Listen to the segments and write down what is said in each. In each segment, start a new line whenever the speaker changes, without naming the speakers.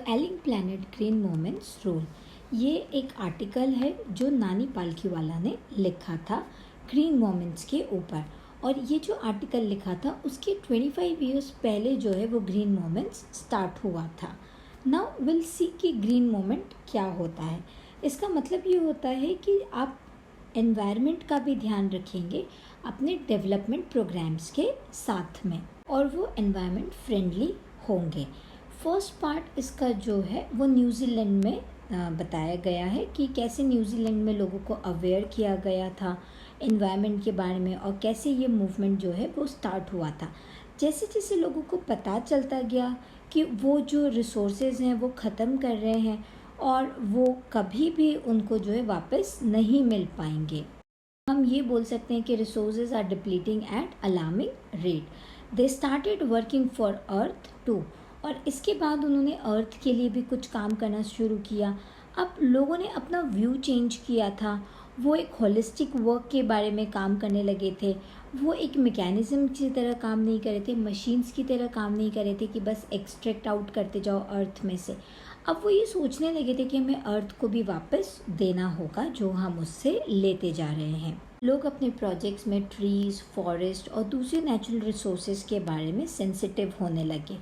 Ailing planet green moments rule. ये एक article है जो नानी पालकीवाला ने लिखा था ग्रीन मोमेंट्स के ऊपर। और ये जो आर्टिकल लिखा था उसके 25 ईयर्स पहले जो है वो ग्रीन मोमेंट्स स्टार्ट हुआ था। नाउ विल सी कि ग्रीन मोमेंट क्या होता है। इसका मतलब ये होता है कि आप एनवायरनमेंट का भी ध्यान रखेंगे अपने डेवलपमेंट प्रोग्राम्स के साथ में, और वो एनवायरनमेंट फ्रेंडली होंगे। फर्स्ट पार्ट इसका जो है वो न्यूजीलैंड में बताया गया है कि कैसे न्यूजीलैंड में लोगों को अवेयर किया गया था एनवायरनमेंट के बारे में, और कैसे ये मूवमेंट जो है वो स्टार्ट हुआ था। जैसे जैसे लोगों को पता चलता गया कि वो जो रिसोर्सेज हैं वो ख़त्म कर रहे हैं और वो कभी भी उनको जो है वापस नहीं मिल पाएंगे। हम ये बोल सकते हैं कि resources are depleting at alarming rate. They started working for earth too, और इसके बाद उन्होंने अर्थ के लिए भी कुछ काम करना शुरू किया। अब लोगों ने अपना व्यू चेंज किया था, वो एक होलिस्टिक वर्क के बारे में काम करने लगे थे। वो एक मैकेनिज्म की तरह काम नहीं कर रहे थे, मशीन्स की तरह काम नहीं कर रहे थे कि बस एक्सट्रैक्ट आउट करते जाओ अर्थ में से। अब वो ये सोचने लगे थे कि हमें अर्थ को भी वापस देना होगा जो हम उससे लेते जा रहे हैं। लोग अपने प्रोजेक्ट्स में ट्रीज़, फॉरेस्ट और दूसरे नेचुरल रिसोर्सेज के बारे में सेंसिटिव होने लगे।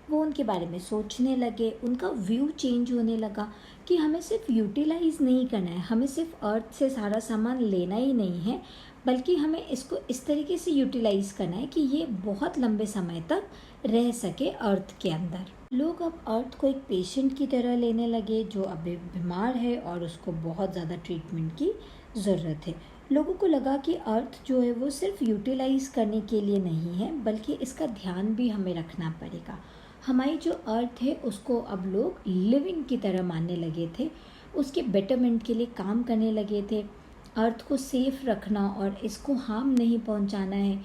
वो उनके बारे में सोचने लगे, उनका व्यू चेंज होने लगा कि हमें सिर्फ यूटिलाइज़ नहीं करना है, हमें सिर्फ अर्थ से सारा सामान लेना ही नहीं है, बल्कि हमें इसको इस तरीके से यूटिलाइज़ करना है कि ये बहुत लंबे समय तक रह सके अर्थ के अंदर। लोग अब अर्थ को एक पेशेंट की तरह लेने लगे जो अभी बीमार है और उसको बहुत ज़्यादा ट्रीटमेंट की ज़रूरत है। लोगों को लगा कि अर्थ जो है वो सिर्फ यूटिलाइज़ करने के लिए नहीं है, बल्कि इसका ध्यान भी हमें रखना पड़ेगा। हमारी जो अर्थ है उसको अब लोग लिविंग की तरह मानने लगे थे, उसके बेटरमेंट के लिए काम करने लगे थे। अर्थ को सेफ रखना और इसको हार्म नहीं पहुंचाना है।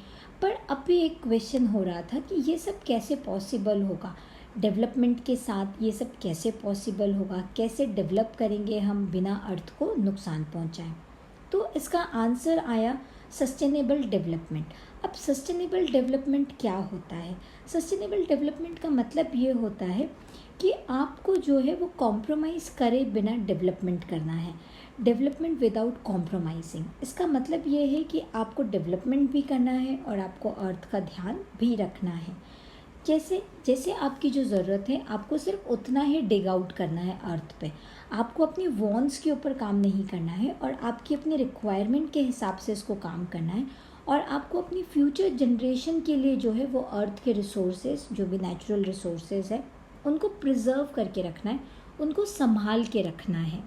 पर अब भी एक क्वेश्चन हो रहा था कि ये सब कैसे पॉसिबल होगा, डेवलपमेंट के साथ ये सब कैसे पॉसिबल होगा, कैसे डेवलप करेंगे हम बिना अर्थ को नुकसान पहुंचाएं। तो इसका आंसर आया सस्टेनेबल डेवलपमेंट। अब सस्टेनेबल डेवलपमेंट क्या होता है? सस्टेनेबल डेवलपमेंट का मतलब ये होता है कि आपको जो है वो कॉम्प्रोमाइज़ करे बिना डेवलपमेंट करना है, डेवलपमेंट विदाउट कॉम्प्रोमाइजिंग। इसका मतलब ये है कि आपको डेवलपमेंट भी करना है और आपको अर्थ का ध्यान भी रखना है। जैसे जैसे आपकी जो ज़रूरत है आपको सिर्फ उतना ही डिग आउट करना है अर्थ पे। आपको अपनी वॉन्ट्स के ऊपर काम नहीं करना है और आपकी अपनी रिक्वायरमेंट के हिसाब से इसको काम करना है। और आपको अपनी फ्यूचर जनरेशन के लिए जो है वो अर्थ के रिसोर्सेज, जो भी नेचुरल रिसोर्सेज है, उनको प्रिजर्व करके रखना है, उनको संभाल के रखना है।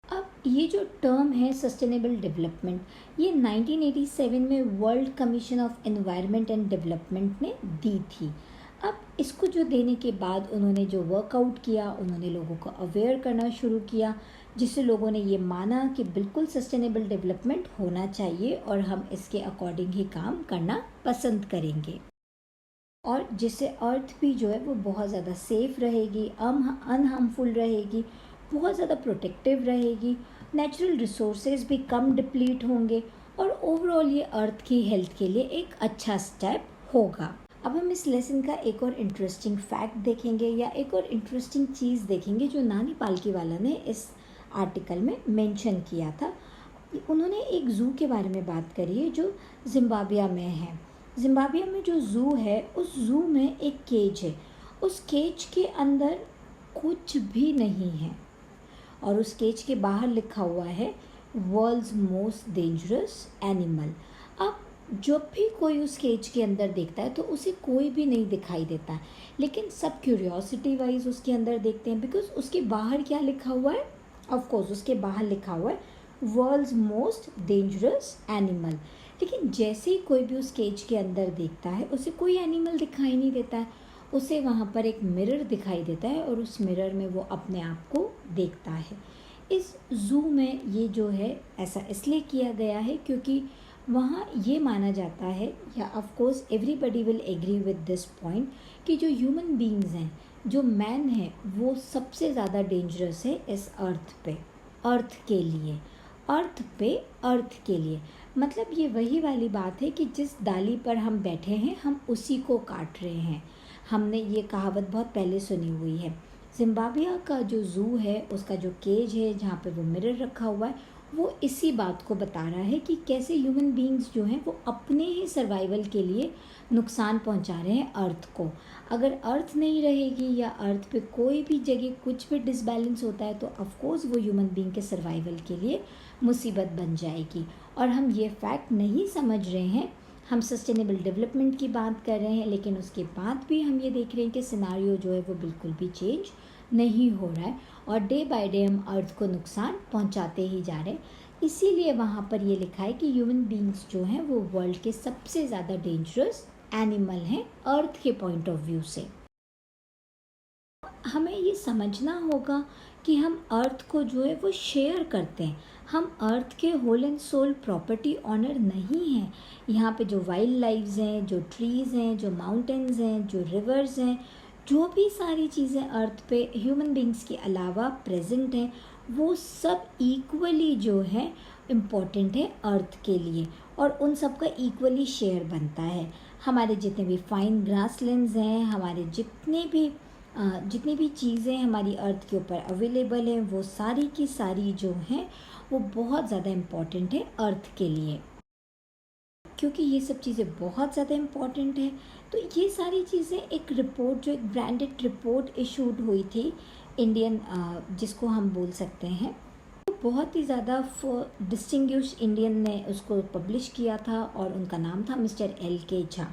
अब ये जो टर्म है सस्टेनेबल डेवलपमेंट, ये 1987 में world commission of environment and development ने दी थी। अब इसको जो देने के बाद उन्होंने जो वर्कआउट किया, उन्होंने लोगों को अवेयर करना शुरू किया, जिससे लोगों ने ये माना कि बिल्कुल सस्टेनेबल डेवलपमेंट होना चाहिए और हम इसके अकॉर्डिंग ही काम करना पसंद करेंगे, और जिससे अर्थ भी जो है वो बहुत ज़्यादा सेफ रहेगी, अनहार्मफुल रहेगी, बहुत ज़्यादा प्रोटेक्टिव रहेगी, नेचुरल रिसोर्सेज भी कम डिप्लीट होंगे, और ओवरऑल ये अर्थ की हेल्थ के लिए एक अच्छा स्टेप होगा। अब हम इस लेसन का एक और इंटरेस्टिंग फैक्ट देखेंगे, या एक और इंटरेस्टिंग चीज़ देखेंगे जो नानी पालकीवाला ने इस आर्टिकल में मेंशन किया था। उन्होंने एक ज़ू के बारे में बात करी है जो जिम्बाब्वे में है। जिम्बाब्वे में जो ज़ू है उस ज़ू में एक केज है, उस केज के अंदर कुछ भी नहीं है, और उस केज के बाहर लिखा हुआ है वर्ल्ड्स मोस्ट डेंजरस एनिमल। अब जब भी कोई उस केज के अंदर देखता है तो उसे कोई भी नहीं दिखाई देता है, लेकिन सब क्यूरियोसिटी वाइज उसके अंदर देखते हैं, बिकॉज उसके बाहर क्या लिखा हुआ है? ऑफ कोर्स उसके बाहर लिखा हुआ है वर्ल्ड्स मोस्ट डेंजरस एनिमल। लेकिन जैसे ही कोई भी उस केज के अंदर देखता है उसे कोई एनिमल दिखाई नहीं देता है, उसे वहाँ पर एक मिरर दिखाई देता है और उस मिरर में वो अपने आप को देखता है। इस ज़ू में ये जो है ऐसा इसलिए किया गया है क्योंकि वहाँ ये माना जाता है, या of course everybody will agree with this point, कि जो ह्यूमन बीइंग्स हैं, जो मैन है, वो सबसे ज़्यादा डेंजरस है इस अर्थ पे, अर्थ के लिए, अर्थ पे, अर्थ के लिए। मतलब ये वही वाली बात है कि जिस डाली पर हम बैठे हैं हम उसी को काट रहे हैं। हमने ये कहावत बहुत पहले सुनी हुई है, जिम्बाब्वे का जो ज़ू है, उसका जो केज है जहाँ पे वो मिरर रखा हुआ है, वो इसी बात को बता रहा है कि कैसे ह्यूमन बीइंग्स जो हैं वो अपने ही सर्वाइवल के लिए नुकसान पहुंचा रहे हैं अर्थ को। अगर अर्थ नहीं रहेगी या अर्थ पे कोई भी जगह कुछ भी डिसबैलेंस होता है तो ऑफकोर्स वो ह्यूमन बीइंग के सर्वाइवल के लिए मुसीबत बन जाएगी। और हम ये फैक्ट नहीं समझ रहे हैं। हम सस्टेनेबल डेवलपमेंट की बात कर रहे हैं, लेकिन उसके बाद भी हम ये देख रहे हैं कि सिनारियो जो है वो बिल्कुल भी चेंज नहीं हो रहा है और डे बाय डे हम अर्थ को नुकसान पहुंचाते ही जा रहे हैं। इसीलिए वहाँ पर ये लिखा है कि ह्यूमन बीइंग्स जो हैं वो वर्ल्ड के सबसे ज़्यादा डेंजरस एनिमल हैं अर्थ के पॉइंट ऑफ व्यू से। हमें ये समझना होगा कि हम अर्थ को जो है वो शेयर करते हैं। हम अर्थ के whole and sole property owner नहीं हैं। यहाँ पे जो वाइल्ड लाइफ्स हैं, जो ट्रीज़ हैं, जो माउंटेन्स हैं, जो रिवर्स हैं, जो भी सारी चीज़ें अर्थ पे ह्यूमन बीइंग्स के अलावा प्रेजेंट हैं, वो सब इक्वली जो है इम्पॉर्टेंट है अर्थ के लिए और उन सब का इक्वली शेयर बनता है। हमारे जितने भी फाइन ग्रासलैंड्स हैं, हमारे जितनी भी चीज़ें हमारी अर्थ के ऊपर अवेलेबल हैं, वो सारी की सारी जो हैं वो बहुत ज़्यादा इम्पॉर्टेंट है अर्थ के लिए। क्योंकि ये सब चीज़ें बहुत ज़्यादा इम्पॉर्टेंट है तो ये सारी चीज़ें एक रिपोर्ट, जो एक ब्रांडेड रिपोर्ट इशूड हुई थी इंडियन, जिसको हम बोल सकते हैं, बहुत ही ज़्यादा डिस्टिंग्विश इंडियन ने उसको पब्लिश किया था और उनका नाम था मिस्टर LK झा।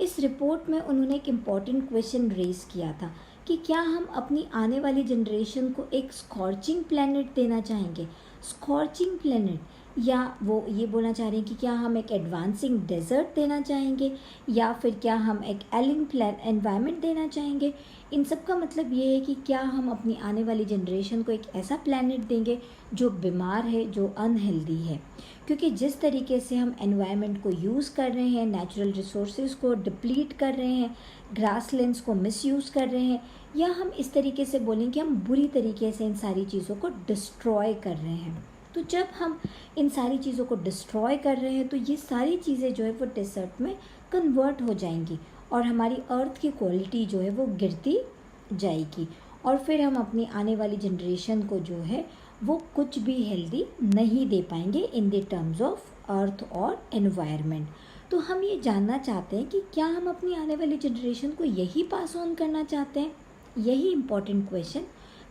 इस रिपोर्ट में उन्होंने एक इम्पॉर्टेंट क्वेश्चन रेज़ किया था कि क्या हम अपनी आने वाली जनरेशन को एक स्कॉर्चिंग प्लैनेट देना चाहेंगे। स्कॉर्चिंग प्लैनेट, या वो ये बोलना चाह रहे हैं कि क्या हम एक एडवांसिंग डेजर्ट देना चाहेंगे या फिर क्या हम एक एलिंग एनवायरनमेंट देना चाहेंगे। इन सब का मतलब ये है कि क्या हम अपनी आने वाली जनरेशन को एक ऐसा प्लैनेट देंगे जो बीमार है, जो अनहेल्दी है। क्योंकि जिस तरीके से हम एनवायरनमेंट को यूज़ कर रहे हैं, नेचुरल रिसोर्सेज को डिप्लीट कर रहे हैं, ग्रासलैंड्स को मिसयूज़ कर रहे हैं, या हम इस तरीके से बोलें कि हम बुरी तरीके से इन सारी चीज़ों को डिस्ट्रॉय कर रहे हैं। तो जब हम इन सारी चीज़ों को डिस्ट्रॉय कर रहे हैं तो ये सारी चीज़ें जो है वो डेजर्ट में कन्वर्ट हो जाएंगी और हमारी अर्थ की क्वालिटी जो है वो गिरती जाएगी और फिर हम अपनी आने वाली जनरेशन को जो है वो कुछ भी हेल्दी नहीं दे पाएंगे in the terms of earth और एनवायरनमेंट। तो हम ये जानना चाहते हैं कि क्या हम अपनी आने वाली जनरेशन को यही पास ऑन करना चाहते हैं। यही important question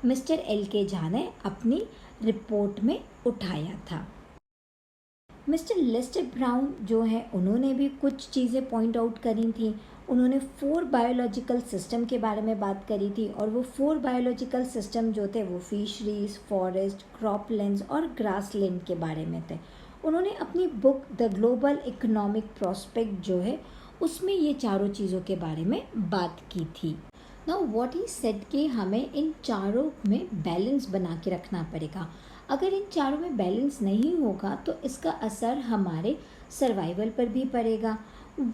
mister LK Jha ने अपनी रिपोर्ट में उठाया था। मिस्टर लेस्टर ब्राउन जो है उन्होंने भी कुछ चीज़ें पॉइंट आउट करी थी। उन्होंने 4 बायोलॉजिकल सिस्टम के बारे में बात करी थी और वो 4 बायोलॉजिकल सिस्टम जो थे वो फिशरीज, फॉरेस्ट, क्रॉपलैंड्स और ग्रासलैंड के बारे में थे। उन्होंने अपनी book the global economic prospect जो है उसमें ये चारों चीज़ों के बारे में बात की थी। नाउ व्हाट ही सेड कि हमें इन चारों में बैलेंस बना के रखना पड़ेगा। अगर इन चारों में बैलेंस नहीं होगा तो इसका असर हमारे सर्वाइवल पर भी पड़ेगा।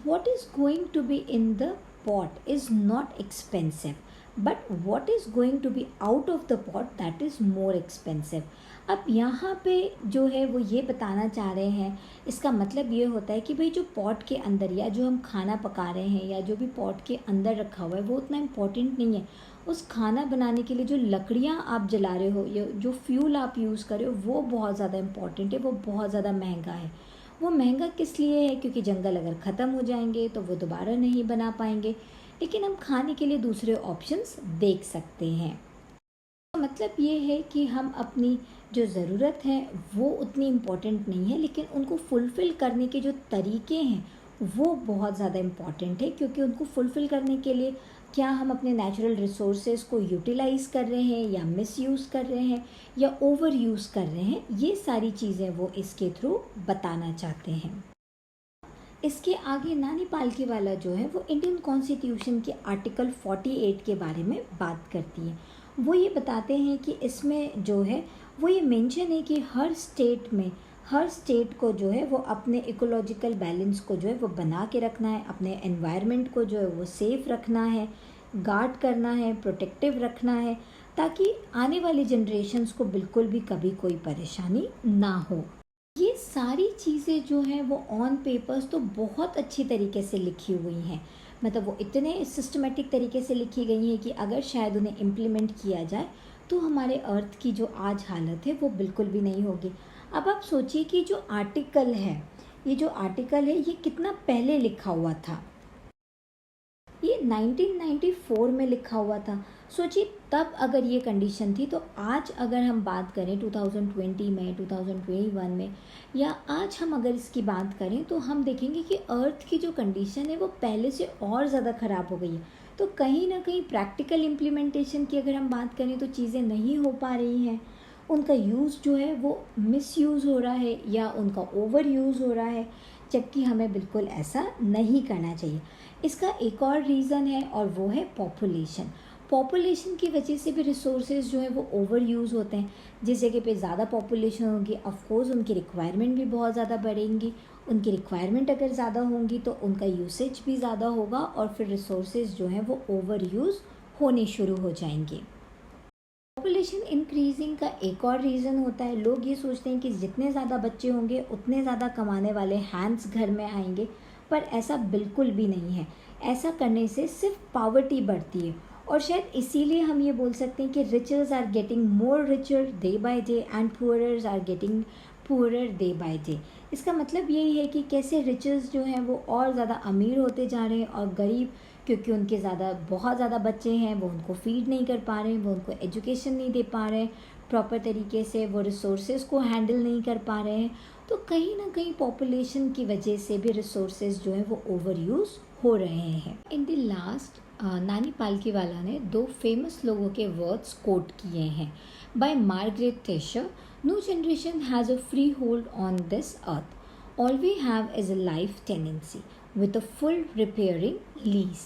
What is going to be in the pot is not expensive, but what is going to be out of the pot that is more expensive. अब यहाँ पे जो है वो ये बताना चाह रहे हैं, इसका मतलब ये होता है कि भाई जो पॉट के अंदर या जो हम खाना पका रहे हैं या जो भी पॉट के अंदर रखा हुआ है वो उतना इम्पोर्टेंट नहीं है। उस खाना बनाने के लिए जो लकड़ियाँ आप जला रहे हो या जो फ्यूल आप यूज़ कर रहे हो वो बहुत ज़्यादा इम्पॉर्टेंट है, वो बहुत ज़्यादा महंगा है। वो महंगा किस लिए है? क्योंकि जंगल अगर ख़त्म हो जाएंगे तो वो दोबारा नहीं बना पाएंगे, लेकिन हम खाने के लिए दूसरे ऑप्शंस देख सकते हैं। तो मतलब ये है कि हम अपनी जो ज़रूरत है वो उतनी इम्पॉर्टेंट नहीं है, लेकिन उनको फुलफ़िल करने के जो तरीके हैं वो बहुत ज़्यादा इम्पॉर्टेंट है। क्योंकि उनको फुलफ़िल करने के लिए क्या हम अपने नेचुरल रिसोर्सेज को यूटिलाइज़ कर रहे हैं या मिसयूज़ कर रहे हैं या ओवर यूज़ कर रहे हैं, ये सारी चीज़ें वो इसके थ्रू बताना चाहते हैं। इसके आगे नानी पालकीवाला जो है वो इंडियन कॉन्स्टिट्यूशन के आर्टिकल 48 के बारे में बात करती है। वो ये बताते हैं कि इसमें जो है वो ये मेंशन है कि हर स्टेट को जो है वो अपने इकोलॉजिकल बैलेंस को जो है वो बना के रखना है, अपने एनवायरनमेंट को जो है वो सेफ रखना है, गार्ड करना है, प्रोटेक्टिव रखना है, ताकि आने वाली जनरेशन्स को बिल्कुल भी कभी कोई परेशानी ना हो। ये सारी चीज़ें जो हैं वो ऑन पेपर्स तो बहुत अच्छी तरीके से लिखी हुई हैं, मतलब वो इतने सिस्टमेटिक तरीके से लिखी गई हैं कि अगर शायद उन्हें इम्प्लीमेंट किया जाए तो हमारे अर्थ की जो आज हालत है वो बिल्कुल भी नहीं होगी। अब आप सोचिए कि जो आर्टिकल है, ये कितना पहले लिखा हुआ था। ये 1994 में लिखा हुआ था। सोचिए तब अगर ये कंडीशन थी, तो आज अगर हम बात करें 2020 में, 2021 में, या आज हम अगर इसकी बात करें तो हम देखेंगे कि अर्थ की जो कंडीशन है वो पहले से और ज़्यादा ख़राब हो गई है। तो कहीं ना कहीं प्रैक्टिकल इम्प्लीमेंटेशन की अगर हम बात करें तो चीज़ें नहीं हो पा रही हैं, उनका यूज़ जो है वो मिसयूज़ हो रहा है या उनका ओवर यूज़ हो रहा है, जबकि हमें बिल्कुल ऐसा नहीं करना चाहिए। इसका एक और रीज़न है और वो है पॉपुलेशन की वजह से भी रिसोर्सेज जो है वो ओवर यूज़ होते हैं। जिस जगह पे ज़्यादा पॉपुलेशन होगी, ऑफ कोर्स उनकी रिक्वायरमेंट भी बहुत ज़्यादा बढ़ेंगी। उनकी रिक्वायरमेंट अगर ज़्यादा होंगी तो उनका यूसेज भी ज़्यादा होगा और फिर रिसोर्सेज जो हैं वो ओवर यूज़ होने शुरू हो जाएंगे। पॉपुलेशन इंक्रीजिंग का एक और रीज़न होता है, लोग ये सोचते हैं कि जितने ज़्यादा बच्चे होंगे उतने ज़्यादा कमाने वाले हैंड्स घर में आएंगे, पर ऐसा बिल्कुल भी नहीं है। ऐसा करने से सिर्फ पावर्टी बढ़ती है और शायद इसीलिए हम ये बोल सकते हैं कि richers are getting more richer day by day and poorers are getting poorer day by day. इसका मतलब यही है कि कैसे रिचर्स जो हैं वो और ज़्यादा अमीर होते जा रहे हैं और गरीब, क्योंकि उनके बहुत ज़्यादा बच्चे हैं, वो उनको फीड नहीं कर पा रहे हैं, वो उनको एजुकेशन नहीं दे पा रहे हैं प्रॉपर तरीके से, वो रिसोर्सेज को हैंडल नहीं कर पा रहे हैं। तो कहीं ना कहीं पॉपुलेशन की वजह से भी रिसोर्सेज जो है वो ओवर यूज़ हो रहे हैं। इन द लास्ट नानी पालकीवाला ने 2 फेमस लोगों के वर्ड्स कोट किए हैं by Margaret Thatcher. No generation has a freehold on this earth, all we have is a life tenancy with a full repairing lease.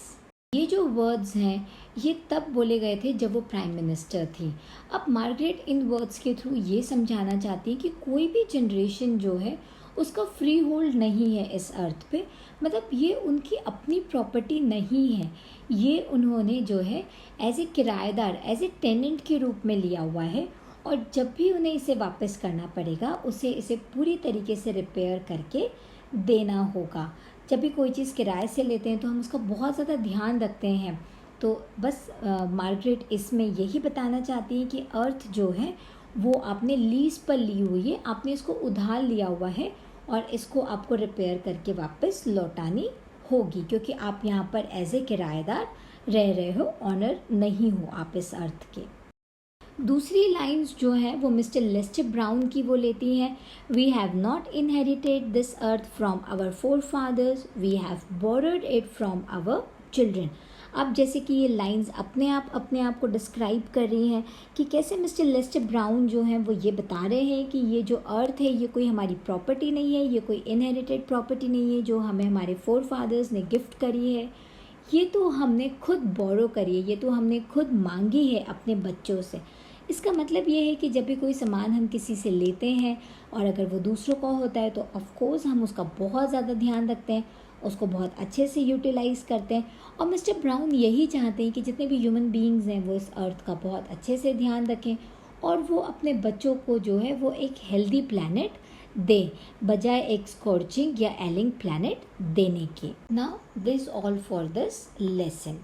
ये जो वर्ड्स हैं ये तब बोले गए थे जब वो प्राइम मिनिस्टर थी। अब मार्गरेट इन वर्ड्स के थ्रू ये समझाना चाहती है कि कोई भी जनरेशन जो है उसका फ्री होल्ड नहीं है इस अर्थ पे, मतलब ये उनकी अपनी प्रॉपर्टी नहीं है, ये उन्होंने जो है एज ए किराएदार, एज ए टेनेंट के रूप में लिया हुआ है और जब भी उन्हें इसे वापस करना पड़ेगा उसे इसे पूरी तरीके से रिपेयर करके देना होगा। जब भी कोई चीज़ किराए से लेते हैं तो हम उसका बहुत ज़्यादा ध्यान रखते हैं। तो बस मार्गरेट इसमें यही बताना चाहती है कि अर्थ जो है वो आपने लीज पर ली हुई है, आपने इसको उधार लिया हुआ है और इसको आपको रिपेयर करके वापस लौटानी होगी, क्योंकि आप यहाँ पर एज ए किराएदार रह रहे हो, ऑनर नहीं हो आप इस अर्थ के। दूसरी लाइंस जो है वो मिस्टर लेस्टर ब्राउन की वो लेती हैं, we have not inherited this earth from our forefathers, we have borrowed it from our children. अब जैसे कि ये लाइंस अपने आप को डिस्क्राइब कर रही हैं कि कैसे मिस्टर लेस्टर ब्राउन जो हैं वो ये बता रहे हैं कि ये जो अर्थ है ये कोई हमारी प्रॉपर्टी नहीं है, ये कोई इनहेरिटेड प्रॉपर्टी नहीं है जो हमें हमारे फोर फादर्स ने गिफ्ट करी है, ये तो हमने खुद बोरो करी है, ये तो हमने खुद मांगी है अपने बच्चों से। इसका मतलब ये है कि जब भी कोई सामान हम किसी से लेते हैं और अगर वो दूसरों का होता है तो ऑफ कोर्स हम उसका बहुत ज़्यादा ध्यान रखते हैं, उसको बहुत अच्छे से यूटिलाइज़ करते हैं। और मिस्टर ब्राउन यही चाहते हैं कि जितने भी ह्यूमन बीइंग्स हैं वो इस अर्थ का बहुत अच्छे से ध्यान रखें और वो अपने बच्चों को जो है वो एक हेल्दी प्लैनेट दे, बजाय एक स्कॉर्चिंग या एलिंग प्लैनेट देने के। Now this all for this lesson.